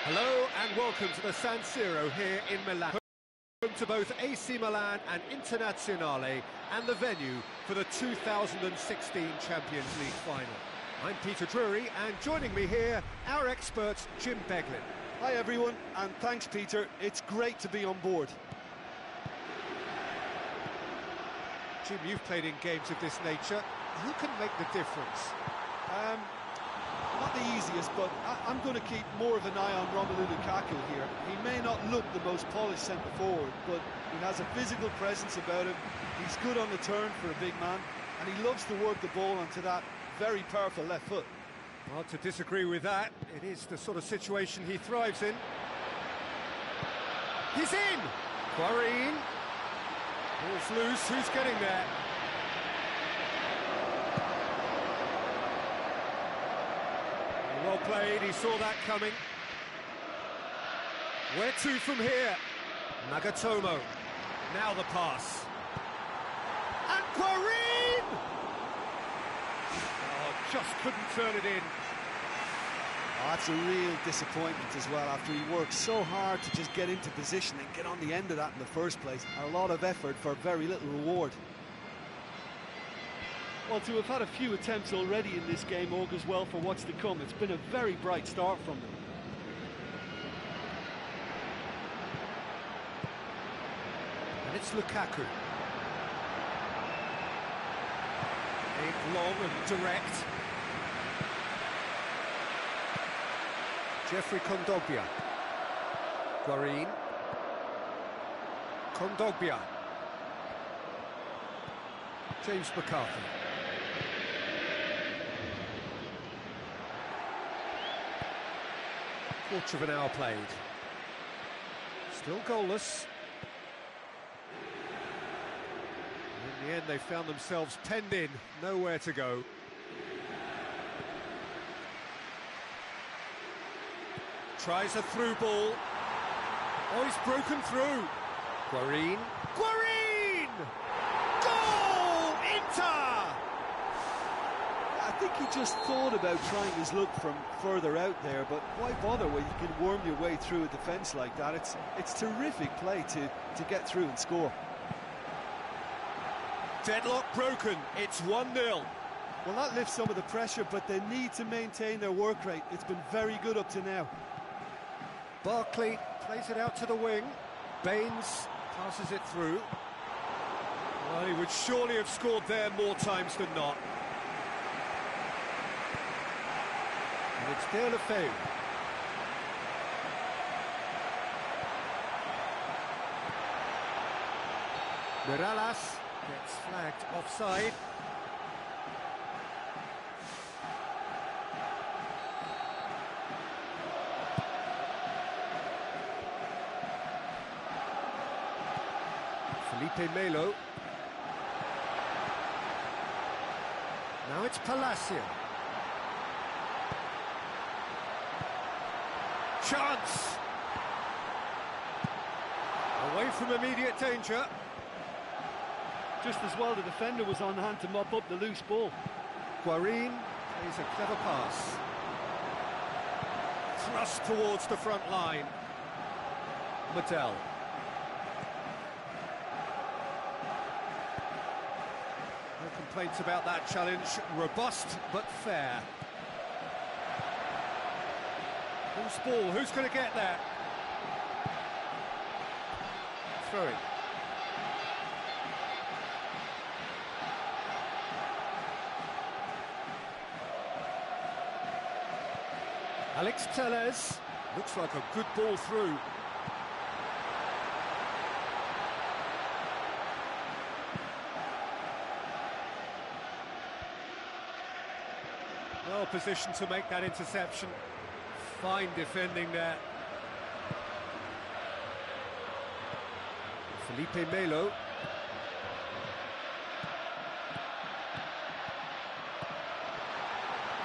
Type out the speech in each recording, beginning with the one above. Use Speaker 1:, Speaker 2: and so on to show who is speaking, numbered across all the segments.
Speaker 1: Hello and welcome to the San Siro here in Milan. Home to both AC Milan and Internazionale, and the venue for the 2016 Champions League final. I'm Peter Drury, and joining me here, our expert Jim Beglin.
Speaker 2: Hi everyone, and thanks Peter, it's great to be on board.
Speaker 1: Jim, you've played in games of this nature. Who can make the difference?
Speaker 2: Not the easiest, but I'm going to keep more of an eye on Romelu Lukaku here. He may not look the most polished centre-forward, but he has a physical presence about him. He's good on the turn for a big man, and he loves to work the ball onto that very powerful left foot.
Speaker 1: Hard to disagree with that. It is the sort of situation he thrives in. He's in! Quarine. Ball's loose, who's getting there? Well played, he saw that coming. Where to from here? Nagatomo. Now the pass. And Quarine! Oh, just couldn't turn it in.
Speaker 2: Oh, that's a real disappointment as well, after he worked so hard to just get into position and get on the end of that in the first place. A lot of effort for very little reward. Well, to have had a few attempts already in this game augurs well for what's to come. It's been a very bright start from them.
Speaker 1: And it's Lukaku. Aimed long and direct. Jeffrey Kondogbia. Quarine. Kondogbia. James McCarthy. Quarter of an hour played. Still goalless. In the end, they found themselves penned in, nowhere to go. Tries a through ball. Oh, he's broken through. Quarine. Quarine! Goal! Inter!
Speaker 2: I think he just thought about trying his luck from further out there, but why bother when you can worm your way through a defence like that? It's terrific play to get through and score.
Speaker 1: Deadlock broken, it's 1-0.
Speaker 2: Well, that lifts some of the pressure, but they need to maintain their work rate. It's been very good up to now.
Speaker 1: Barkley plays it out to the wing. Baines passes it through. Well, he would surely have scored there more times than not. And it's De La Feu. Miralas gets flagged offside. Felipe Melo. Now it's Palacio. Chance! Away from immediate danger.
Speaker 2: Just as well the defender was on hand to mop up the loose ball.
Speaker 1: Quarine plays a clever pass. Thrust towards the front line. Mattel. No complaints about that challenge. Robust but fair. Who's ball? Who's going to get there? Throwing. Alex Telles. Looks like a good ball through. Well positioned to make that interception. Fine defending there. Felipe Melo.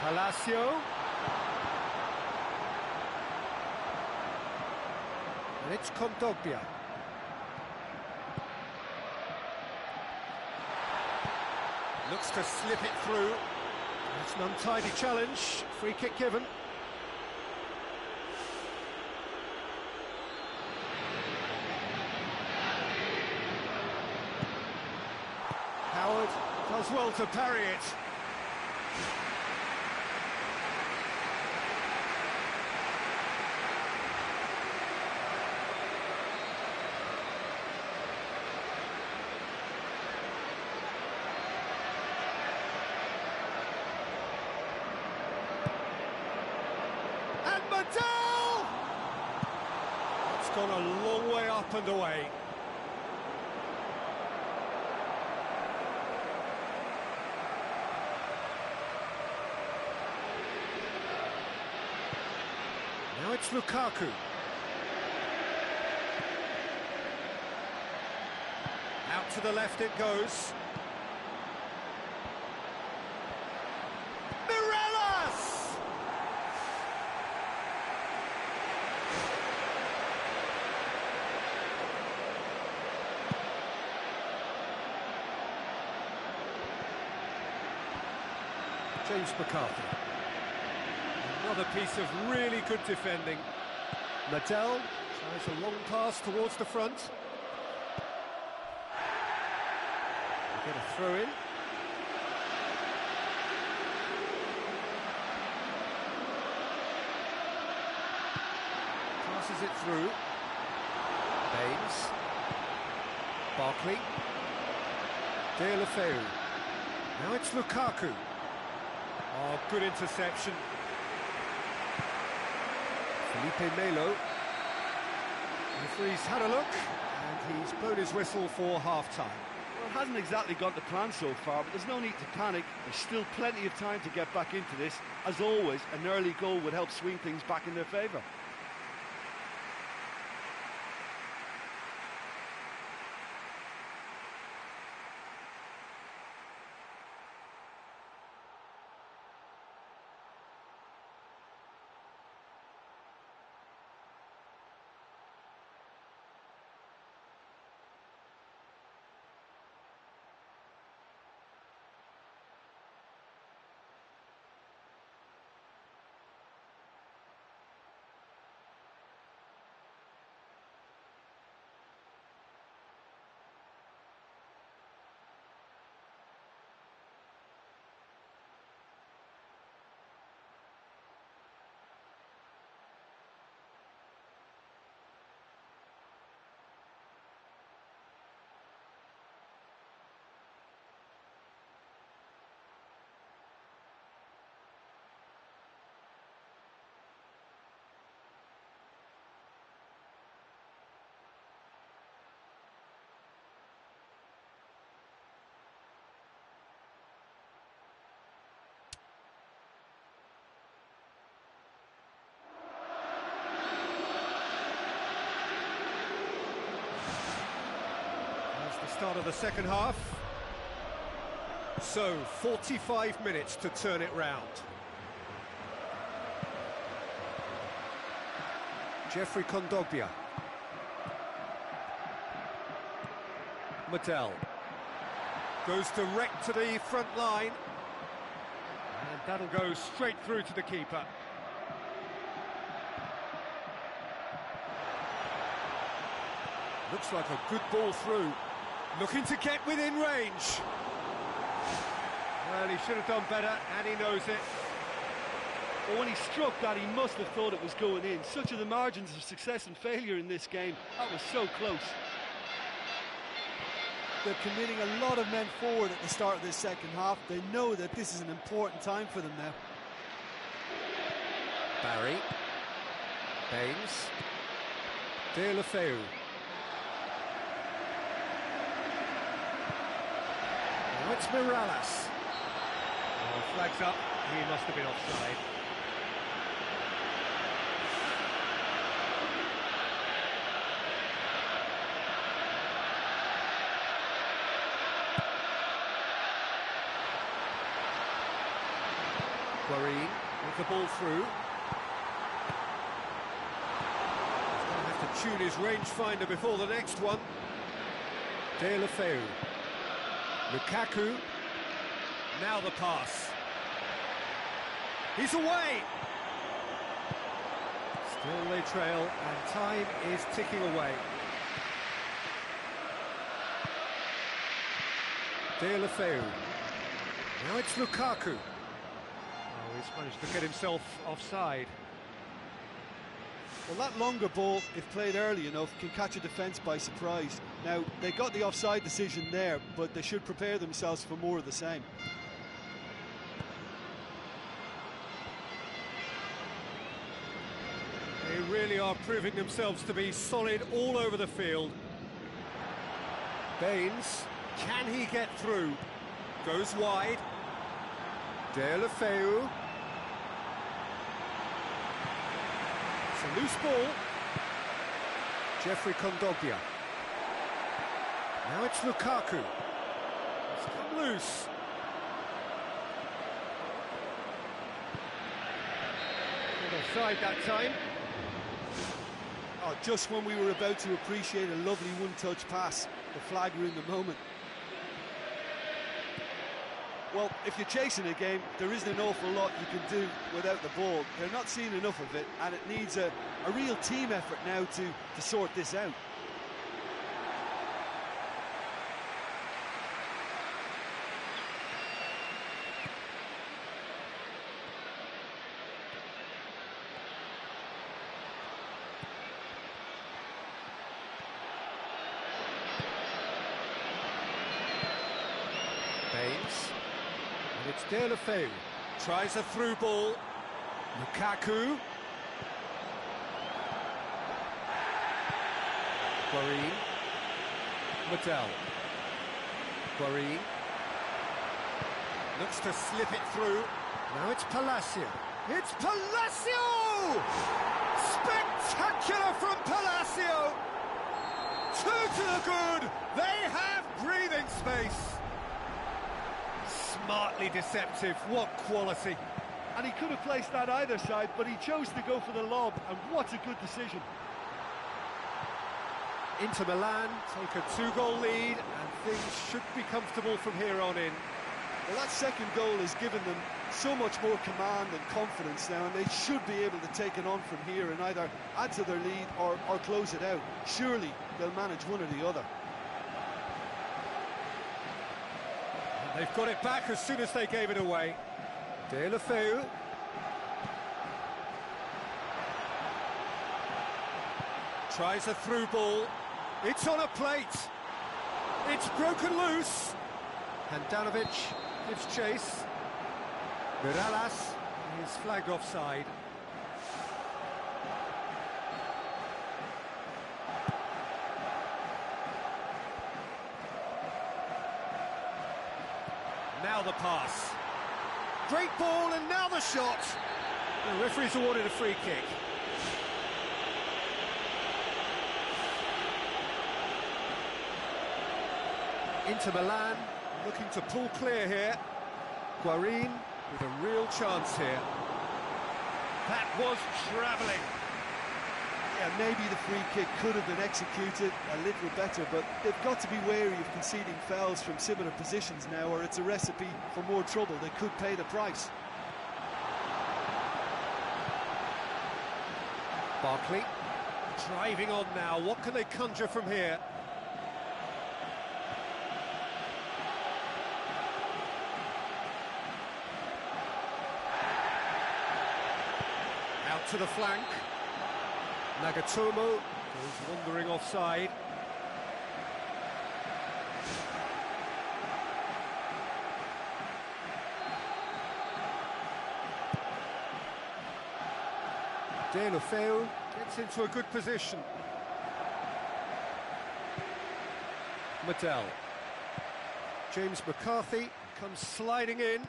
Speaker 1: Palacio. And it's Kondogbia. Looks to slip it through. It's an untidy challenge. Free kick given. Does well to parry it. And Madel! That's gone a long way up and away. Now it's Lukaku. Out to the left it goes. Mireles! James McCarthy. Another piece of really good defending. Madel tries a long pass towards the front. Get a throw in. Passes it through. Baines. Barkley. Deulofeu. Now it's Lukaku. Oh, good interception. Felipe Melo. The referee's had a look, and he's blown his whistle for half-time.
Speaker 2: Well, it hasn't exactly gone to plan so far, but there's no need to panic. There's still plenty of time to get back into this. As always, an early goal would help swing things back in their favour.
Speaker 1: Start of the second half. So, 45 minutes to turn it round. Jeffrey Kondogbia. Madel. Goes direct to the front line. And that'll go straight through to the keeper. Looks like a good ball through. Looking to get within range. Well, he should have done better, and he knows it.
Speaker 2: Well, when he struck that, he must have thought it was going in. Such are the margins of success and failure in this game. That was so close. They're committing a lot of men forward at the start of this second half. They know that this is an important time for them now.
Speaker 1: Barry. Baines. Deulofeu. Now it's Mireles. Oh, flags up. He must have been offside. Guarin with the ball through. He's going to have to tune his rangefinder before the next one. Deulofeu. Lukaku. Now the pass. He's away. Still they trail, and time is ticking away. Deulofeu. Now it's Lukaku. Oh, he's managed to get himself offside.
Speaker 2: Well, that longer ball, if played early enough, can catch a defence by surprise. Now, they got the offside decision there, but they should prepare themselves for more of the same.
Speaker 1: They really are proving themselves to be solid all over the field. Baines, can he get through? Goes wide. Deulofeu. It's a loose ball. Jeffrey Kondogbia. Now it's Lukaku. It's come loose. Not offside that time.
Speaker 2: Oh, just when we were about to appreciate a lovely one-touch pass, the flag ruined the moment. Well, if you're chasing a game, there isn't an awful lot you can do without the ball. They're not seeing enough of it, and it needs a real team effort now to sort this out.
Speaker 1: Baines. And it's Deulofeu. Tries a through ball. Lukaku. Guarín. Medel. Guarín. Looks to slip it through. Now it's Palacio. It's Palacio! Spectacular from Palacio! Two to the good. They have breathing space. Smartly deceptive, what quality.
Speaker 2: And he could have placed that either side, but he chose to go for the lob, and what a good decision.
Speaker 1: Inter Milan take a two-goal lead, and things should be comfortable from here on in.
Speaker 2: Well, that second goal has given them so much more command and confidence now, and they should be able to take it on from here and either add to their lead or close it out. Surely they'll manage one or the other.
Speaker 1: They've got it back as soon as they gave it away. Deulofeu. Tries a through ball. It's on a plate. It's broken loose. Handanovic gives chase. Miralas is flagged offside. Now the pass. Great ball, and now the shot. The referee's awarded a free kick. Inter Milan looking to pull clear here. Guarín with a real chance here. That was travelling.
Speaker 2: Yeah, maybe the free kick could have been executed a little better, but they've got to be wary of conceding fouls from similar positions now, or it's a recipe for more trouble. They could pay the price.
Speaker 1: Barkley driving on now. What can they conjure from here? Out to the flank. Nagatomo goes wandering offside. Deulofeu gets into a good position. Medel. James McCarthy comes sliding in.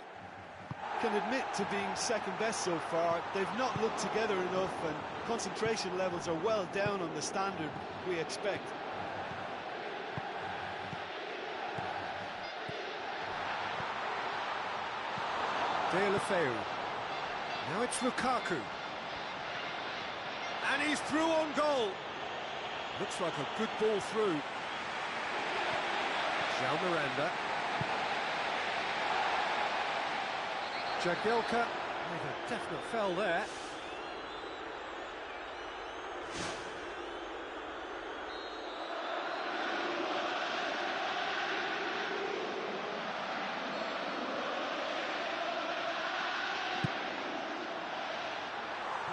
Speaker 2: Can admit to being second best so far. They've not looked together enough, and concentration levels are well down on the standard we expect.
Speaker 1: Deulofeu. Now it's Lukaku. And he's through on goal. Looks like a good ball through. João Miranda. Jagielka with a definite foul there.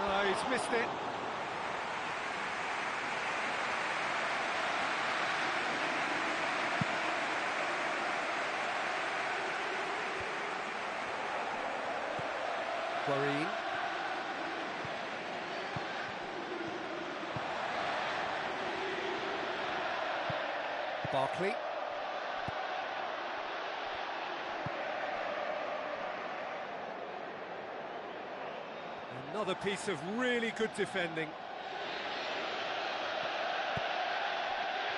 Speaker 1: Oh, he's missed it. Guarin. Barkley. Another piece of really good defending.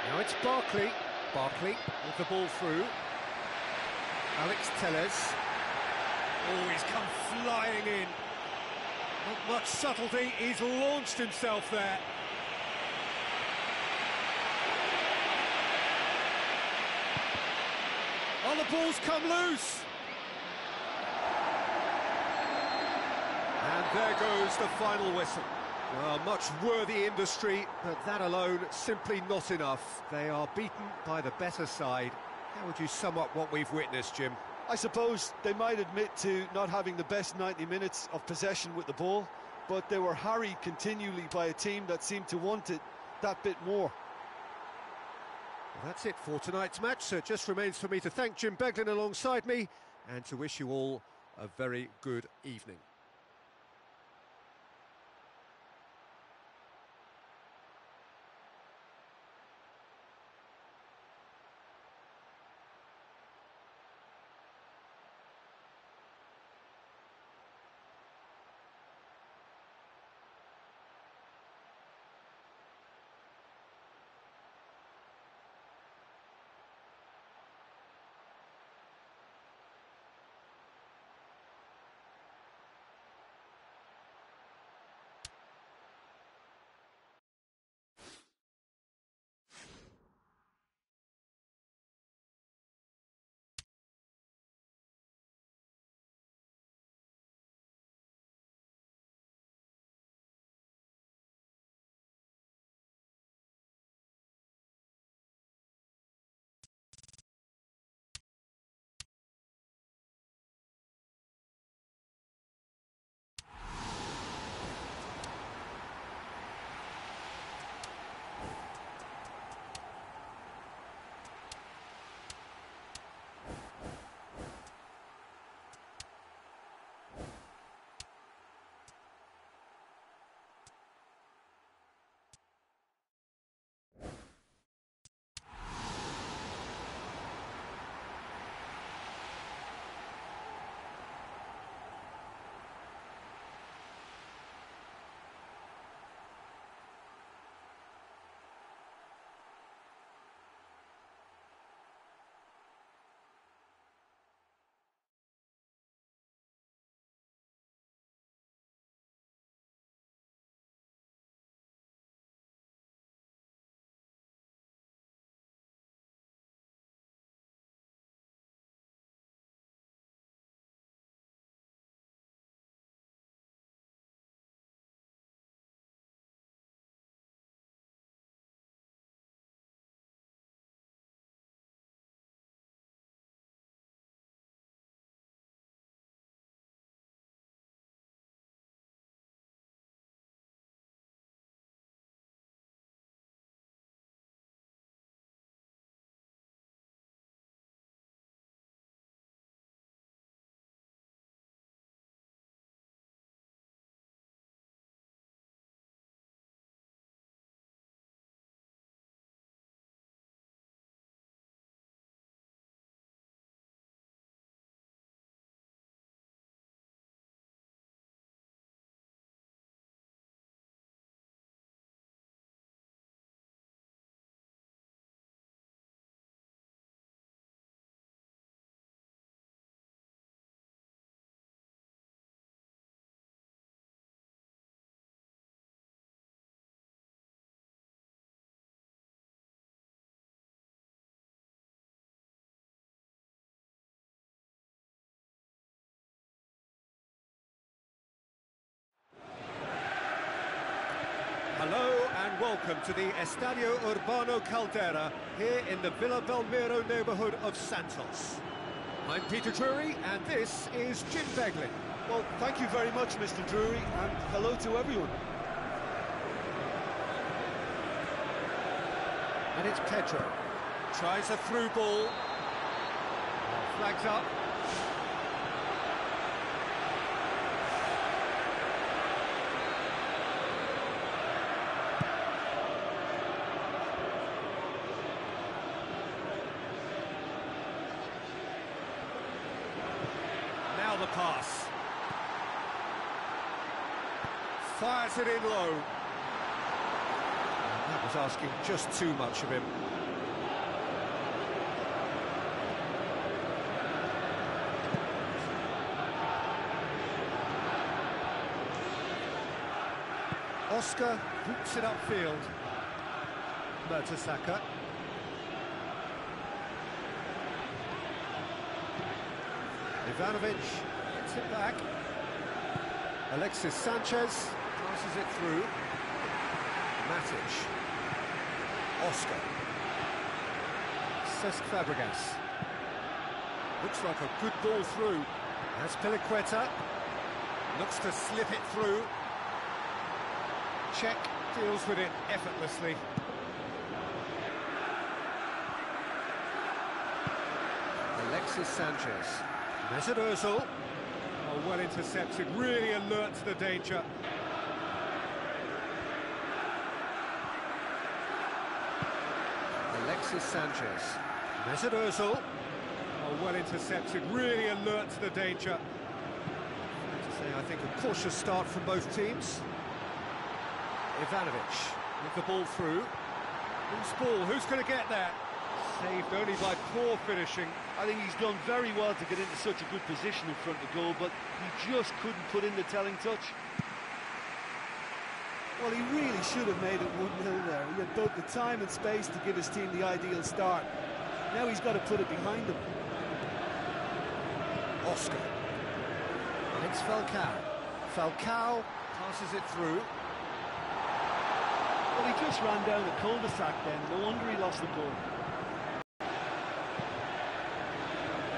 Speaker 1: Now it's Barkley. Barkley with the ball through. Alex Telles. Oh, he's come flying in. Not much subtlety, he's launched himself there. Oh, the ball's come loose. And there goes the final whistle. Well, much worthy industry, but that alone simply not enough. They are beaten by the better side. How would you sum up what we've witnessed, Jim?
Speaker 2: I suppose they might admit to not having the best 90 minutes of possession with the ball, but they were harried continually by a team that seemed to want it that bit more.
Speaker 1: Well, that's it for tonight's match, so it just remains for me to thank Jim Beglin alongside me and to wish you all a very good evening. Hello and welcome to the Estadio Urbano Caldera here in the Villa neighbourhood of Santos. I'm Peter Drury and this is Jim Beglin.
Speaker 2: Well, thank you very much, Mr. Drury, and hello to everyone.
Speaker 1: And it's Pedro. Tries a through ball. Flags up. Now the pass. Fires it in low. That was asking just too much of him. Oscar hoops it upfield. Mertesacker. Ivanovic gets it back. Alexis Sanchez passes it through. Matic. Oscar. Cesc Fabregas. Looks like a good ball through. As Piliqueta looks to slip it through. Czech deals with it effortlessly. Alexis Sanchez. Mesut Ozil. Oh, well intercepted, really alert to the danger. Alexis Sanchez. Mesut Ozil. Oh, well intercepted, really alert to the danger. I think a cautious start from both teams. Ivanovic with the ball through. Whose ball? Who's going to get there? Saved only by poor finishing.
Speaker 2: I think he's done very well to get into such a good position in front of goal, but he just couldn't put in the telling touch. Well, he really should have made it 1-0 there. He had both the time and space to give his team the ideal start. Now he's got to put it behind him.
Speaker 1: Oscar. And it's Falcao. Falcao passes it through.
Speaker 2: Well, he just ran down the cul-de-sac then. No wonder he lost the ball.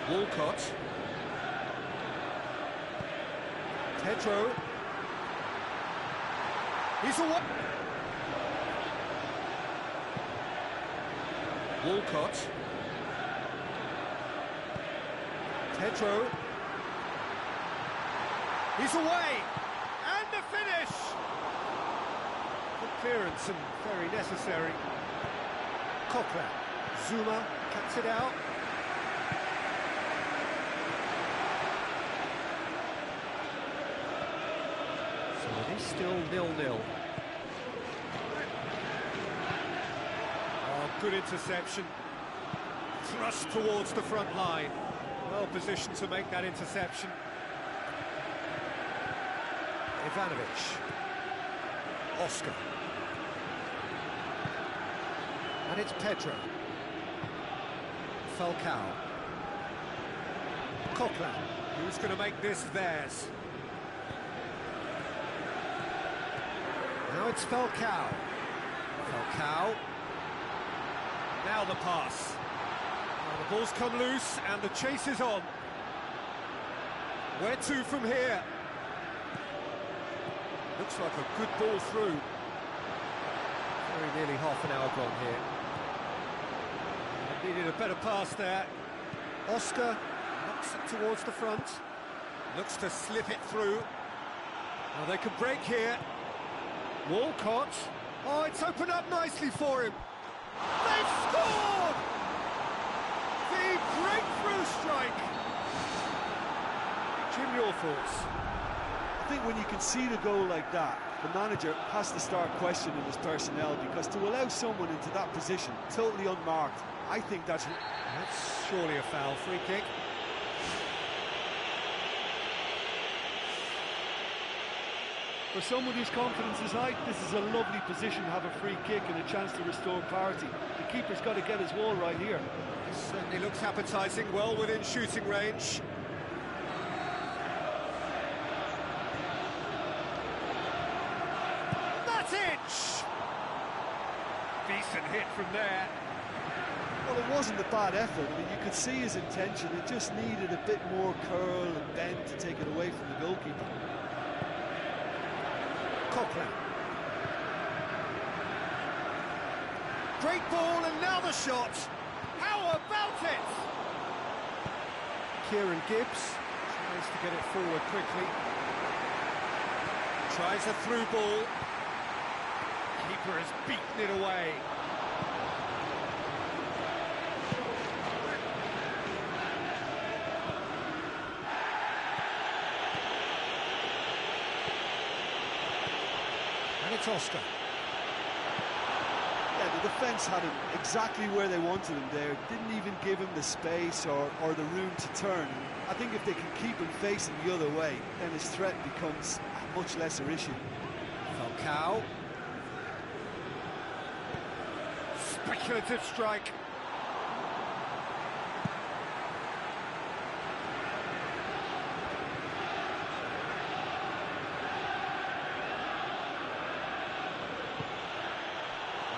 Speaker 1: Walcott. Pedro. He's a what? Walcott. Pedro. He's away. And the finish. Good clearance and very necessary. Coquelin. Zuma cuts it out. So it is still 0-0. Oh, good interception. Thrust towards the front line. Well positioned to make that interception. Ivanovic. Oscar. And it's Pedro. Falcao. Coquelin. Who's going to make this theirs? Now it's Falcao. Falcao. Now the pass. Now the ball's come loose and the chase is on. Where to from here? Looks like a good ball through. Very nearly half an hour gone here. Needed a better pass there. Oscar knocks it towards the front. Looks to slip it through. Now they can break here. Walcott. Oh, it's opened up nicely for him. They've scored! The breakthrough strike. Jim, your thoughts?
Speaker 2: I think when you can see the goal like that, the manager has to start questioning his personnel, because to allow someone into that position, totally unmarked, I think that's
Speaker 1: surely a foul. Free kick.
Speaker 2: For someone whose confidence is high, this is a lovely position to have a free kick and a chance to restore clarity. The keeper's got to get his wall right here.
Speaker 1: Certainly looks appetising, well within shooting range. Matic! Decent hit from there. Well,
Speaker 2: Well, it wasn't a bad effort. I mean, you could see his intention. It just needed a bit more curl and bend to take it away from the goalkeeper.
Speaker 1: Cochran. Great ball, and now the shot. How about it? Kieran Gibbs tries to get it forward quickly. Tries a through ball. Keeper has beaten it away. And it's Oscar.
Speaker 2: Yeah, the defence had him exactly where they wanted him there. Didn't even give him the space or the room to turn. I think if they can keep him facing the other way, then his threat becomes a much lesser issue.
Speaker 1: Falcao. Speculative strike.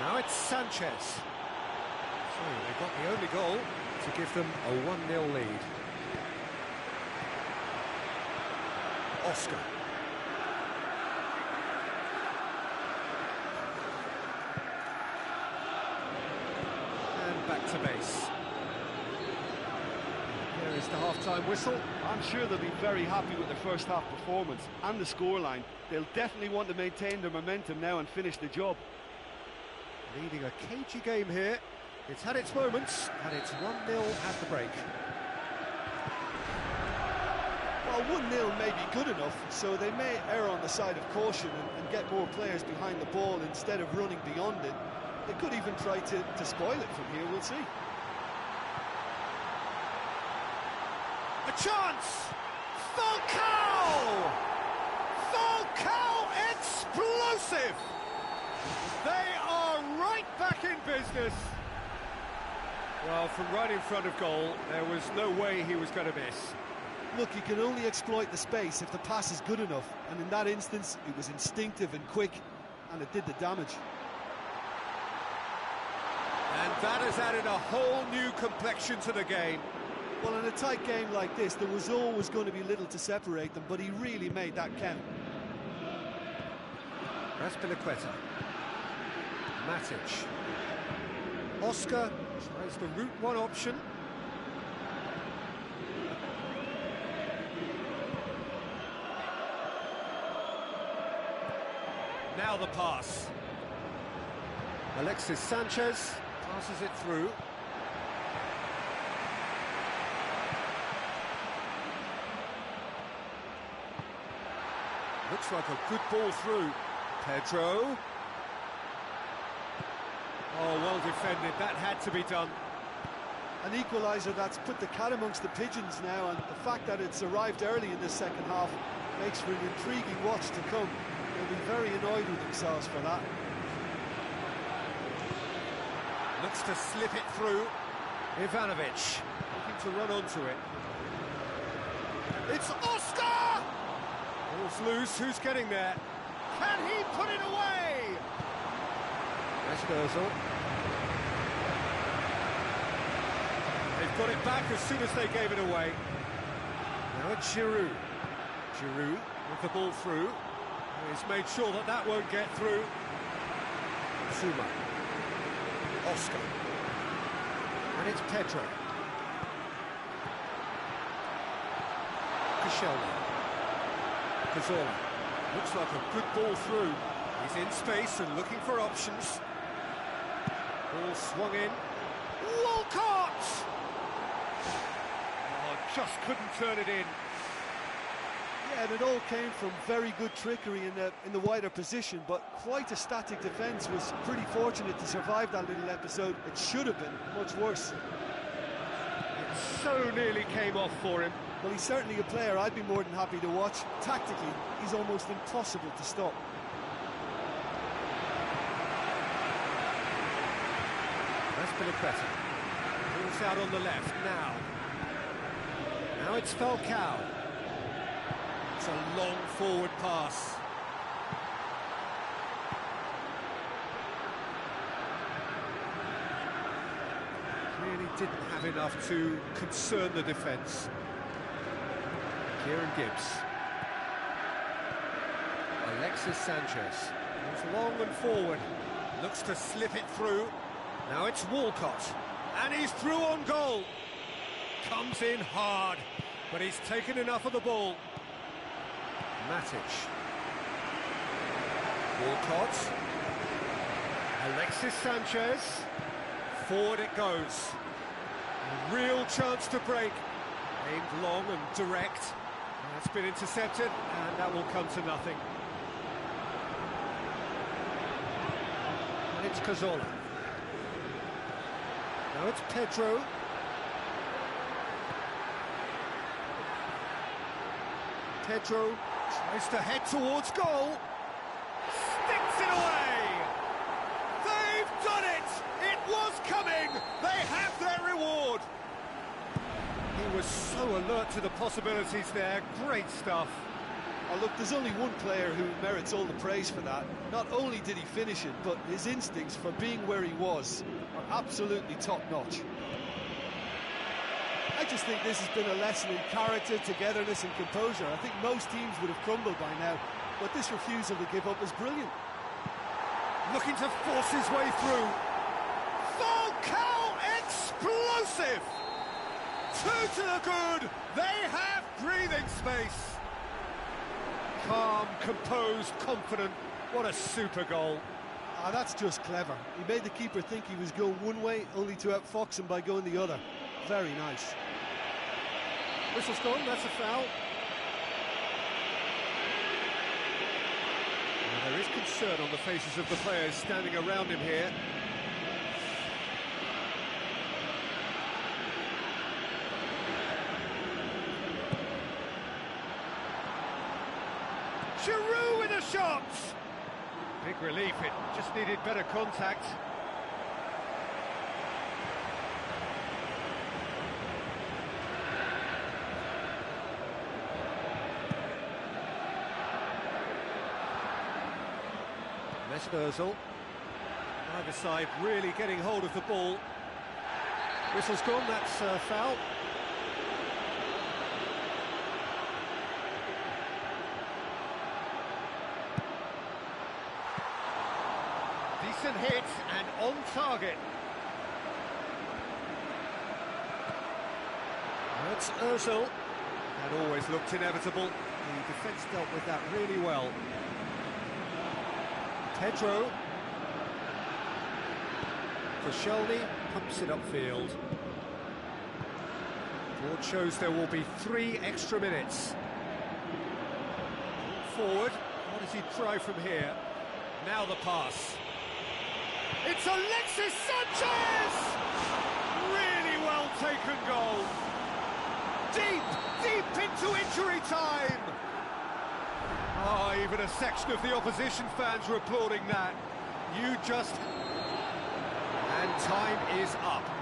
Speaker 1: Now it's Sanchez. So they got the only goal to give them a 1-0 lead. Oscar. And back to base. Here is the half-time whistle.
Speaker 3: I'm sure they'll be very happy with their first half performance and the scoreline. They'll definitely want to maintain their momentum now and finish the job.
Speaker 1: Leading a cagey game here. It's had its moments, and it's 1-0 at the break.
Speaker 2: Well, 1-0 may be good enough, so they may err on the side of caution and get more players behind the ball instead of running beyond it. They could even try to spoil it from here, we'll see.
Speaker 1: A chance! Falcao! Falcao explosive! They are right back in business. Well, from right in front of goal, there was no way he was going to miss.
Speaker 2: Look, you can only exploit the space if the pass is good enough, and in that instance, it was instinctive and quick, and it did the damage.
Speaker 1: And that has added a whole new complexion to the game.
Speaker 2: Well, in a tight game like this, there was always going to be little to separate them, but he really made that count.
Speaker 1: Raspilicueta. Matic. Oscar tries the route one option. Now the pass. Alexis Sanchez passes it through. Looks like a good ball through. Pedro. Oh, well defended. That had to be done.
Speaker 2: An equaliser that's put the cat amongst the pigeons now, and the fact that it's arrived early in the second half makes for an intriguing watch to come. They'll be very annoyed with themselves for that.
Speaker 1: Looks to slip it through. Ivanovic looking to run onto it. It's Oscar! Ball's loose. Who's getting there? Can he put it away? Esposito. They've got it back as soon as they gave it away. Now it's Giroud. Giroud with the ball through. He's made sure that that won't get through. Zuma. Oscar. And it's Pedro. Koscielny. Cazorla. Looks like a good ball through. He's in space and looking for options. Ball swung in. Walcott! Oh, just couldn't turn it in.
Speaker 2: Yeah, and it all came from very good trickery in the wider position, but quite a static defence. Was pretty fortunate to survive that little episode. It should have been much worse.
Speaker 1: It so nearly came off for him.
Speaker 2: Well, he's certainly a player I'd be more than happy to watch. Tactically, he's almost impossible to stop.
Speaker 1: Raspilicueta pulls out on the left now. Now it's Falcao. It's a long forward pass. Clearly didn't have enough to concern the defence. Kieran Gibbs. Alexis Sanchez. Moves long and forward. Looks to slip it through. Now it's Walcott. And he's through on goal. Comes in hard, but he's taken enough of the ball. Matic. Walcott. Alexis Sanchez. Forward it goes. A real chance to break. Aimed long and direct. That's been intercepted, and that will come to nothing. And it's Cazorla. Now it's Pedro. Pedro tries to head towards goal. Sticks it away! They've done it! It was coming! They have their reward! He was so alert to the possibilities there. Great stuff.
Speaker 2: Oh, look, there's only one player who merits all the praise for that. Not only did he finish it, but his instincts for being where he was are absolutely top-notch. I just think this has been a lesson in character, togetherness and composure. I think most teams would have crumbled by now, but this refusal to give up is brilliant.
Speaker 1: Looking to force his way through. Falcao explosive! Two to the good. They have breathing space. Calm, composed, confident. What a super goal.
Speaker 2: Ah, that's just clever. He made the keeper think he was going one way, only to outfox him by going the other. Very nice.
Speaker 1: Whistle's gone, that's a foul. Now, there is concern on the faces of the players standing around him here. Giroud with a shot! Big relief, it just needed better contact. Ozil. Either side really getting hold of the ball. Whistle's gone, that's a foul. Decent hit and on target. That's Ozil. That always looked inevitable. The defence dealt with that really well. Pedro. Koscielny pumps it upfield. Board shows there will be 3 extra minutes. Forward. What does he try from here? Now the pass. It's Alexis Sanchez! Really well taken goal. Deep into injury time. Even a section of the opposition fans were applauding that. And time is up.